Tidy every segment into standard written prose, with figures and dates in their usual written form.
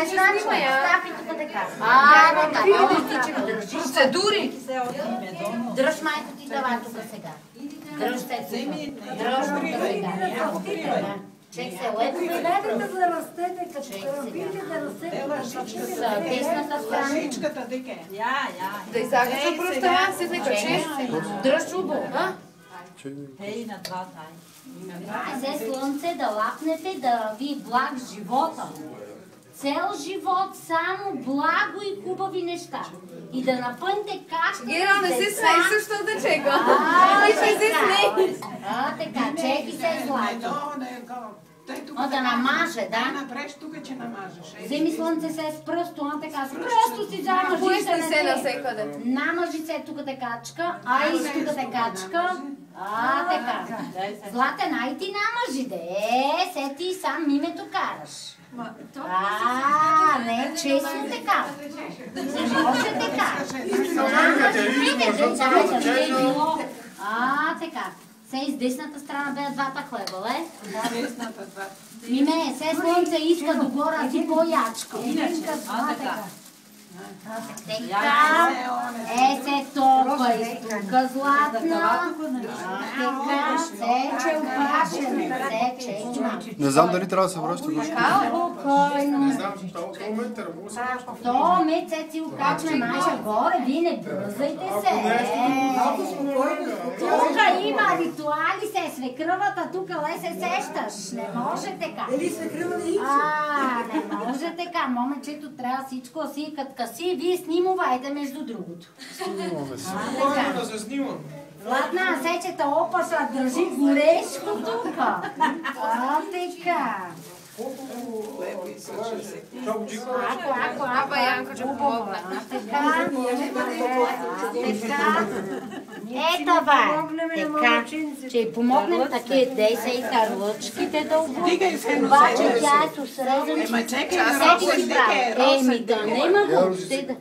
Стапи тук така. Така, процедури. Дръж майка ти дава тук сега. Дръж се тук сега. Чек се, лето ви даде. Да растете, като карамфили да растете. С десната страна. Да излагате просто, се не качи. Дръж чубо, а? Ей, на два тай. Се слънце да лапнете, да ви благ живота. Цел живот, само благо и хубави неща. И да напънете кашата. Геро, не се смей също да чека. Ти ще се смей. Така, чеки се злато. Да намаже, да? Направиш тук, че намажеш. Вземи слънце се с пръсто, така, с пръсто си замажи. Поисни се навсекъде. Намажи се тук качка, ай тук качка. Така. Златен, ай ти намажи, се ти сам името караш. Не, честно така. Не може така. Така. Се из десната страна бе двата хлеба, ле? Да, десната двата. Миме, се слънце иска догора, а ти по-ячка. Така. Се топа изтука златна. Така, се опашена, се. Не знам дали трябва да се връща до школа. Спокойно. То мецет си окачме майча горе, вие не бързайте се. Тук има ритуали се, свекръвата, тук ле се сещаш. Не може така. Дали свекръва не иска? Не може така. Момичето трябва всичко си, като каси, вие снимувайте между другото. Снимаме се. Да се снимам. Ладна, сечета опаса държи горешко тук. Така. Ако Янко ще помогне. Това така, че помогнем такива дейсейта ръчките да обуват, обаче тя е с срезани. Седи си прави. Да нема го.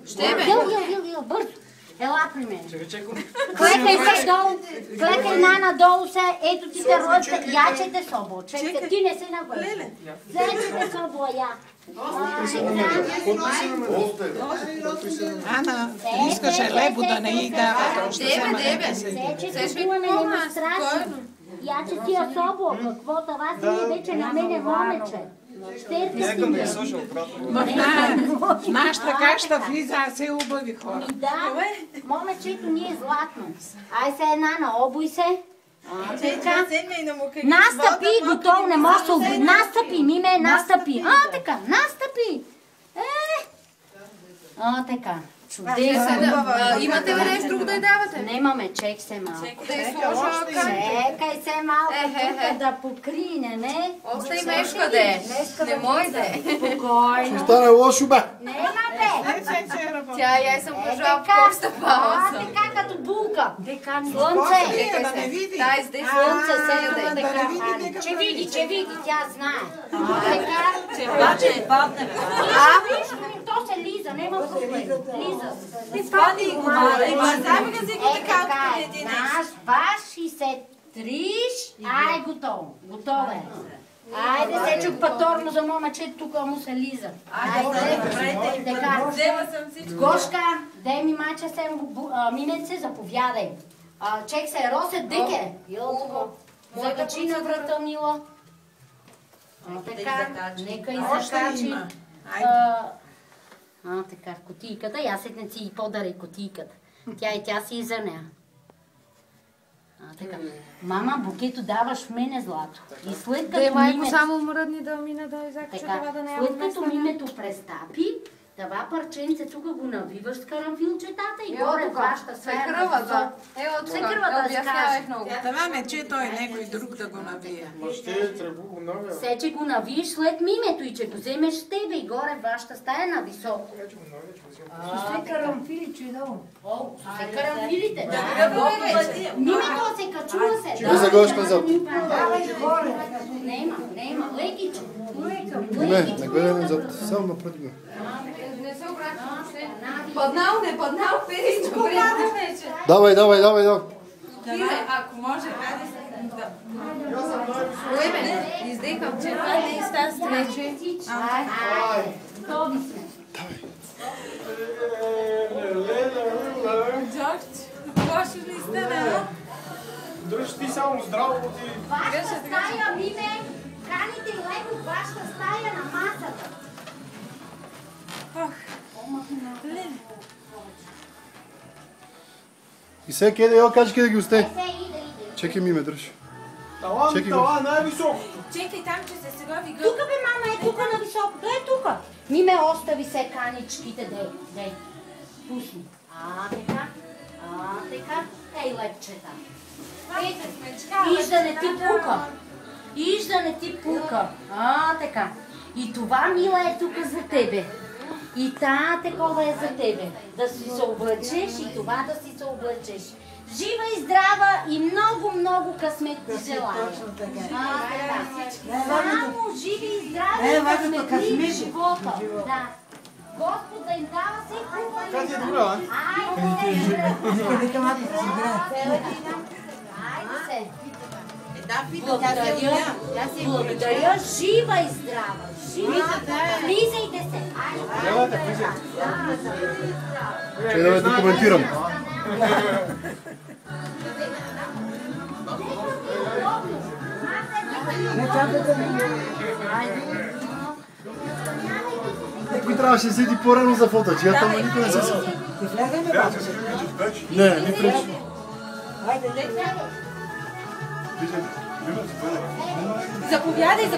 Ще ме. Бързо. Ела при мен. Клекай се долу, клекай надолу се, ето ти те ръчка, ячете собо. Ти не се навърши. Зечете собо, я. Ана, искаше лебо да не й дава. Сечете чуваме, нема страшно. Яче ти я собо, какво това си вече на мене момече. В нашата кашта влиза, а се убави хора. Да, момечето ни е златно. Ай се една на обуй се. Настъпи, готово, не може да се обуй. Настъпи, миме, настъпи. Така, настъпи. Така. Имате ли нещо друго да й давате? Немаме, чек се малко. Чекай се малко тук да покрине, не? Остави мешка де. Не мой де. Спокойно. Стане лошо, бе. Нема, бе. Тя я съм пожала в коста пауза. Така като булка. Слънце. Да не види. Да, издей Слънце се така. Че види, тя знае. Така. Обаче не падне. То се лиза, нема проблем. Лиза. Спани го, Така е. Наш, ваш и се триш. Ай, готово. Готово е. Айде, сечук паторно за момечето, тук му се лиза. Айде, така. Гошка, дай ми мача се, минеце, заповядай. Чек се, Росе, дике. Закачи на врата, мила. Така, нека и закачи. Така, в кутийката. Я сетне си и подарай кутийката. Тя си и за нея. Така. Мама, букето даваш мене злато. И след като майко само мръдни да мине да изакача това да няма след като мимето престапи, това парченце тук го навиваш с карамфилчетата и горе хваща свекръвата. Ево тук, обяснявах много. Това мече той някой друг да го навия. Се, че го навиеш след мимето и че го вземеш с тебе и горе вашата стая на високо. Се карамфили, че долу. Се карамфилите, да. Мимето се качува се. Ще ви загощна зъб. Нема, лекиче. Не гледаме зъб, само напред го. Не се обращам въобще. Паднал, перичко, вече. Давай. Ако може, Издихам, че това не е стас вече. Готови сме. Джордж, лошо ли стане? Дръж ти само здраво ти. Вашата стая, Миме, храните и лего в вашата стая на масата. И сега къде я кажи къде ги осте. Иде. Чекай ми ме дръж. Тала най-високо. Чекай там, че се сега ви Тука бе, мама, е тука на високо. Дай тука. Миме, остави се каничките, дей. Пусни. Така. Ей, лепчета. Иж да не ти пука. Така. И това, мила, е тука за тебе. И тая такова е за тебе. Да си се облечеш и това да си се облечеш. Жива и здрава и много късмет ти желая. Само живи и здрави и късметли живота. Да. Господ да им дава се хубава. Как ти е добра, Айде се. Благодаря, жива и здрава. Влизайте се. Че да ме документирам. Някой трябваше да седи по-рано за фото, че я там никой не се седи. Не, не пречи. Заповядай.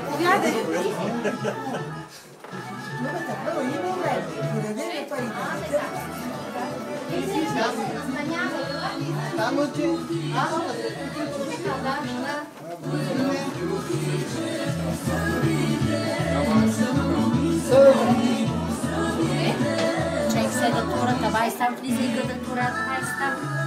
Чек се да тура, давай сам влизай да тура, давай сам.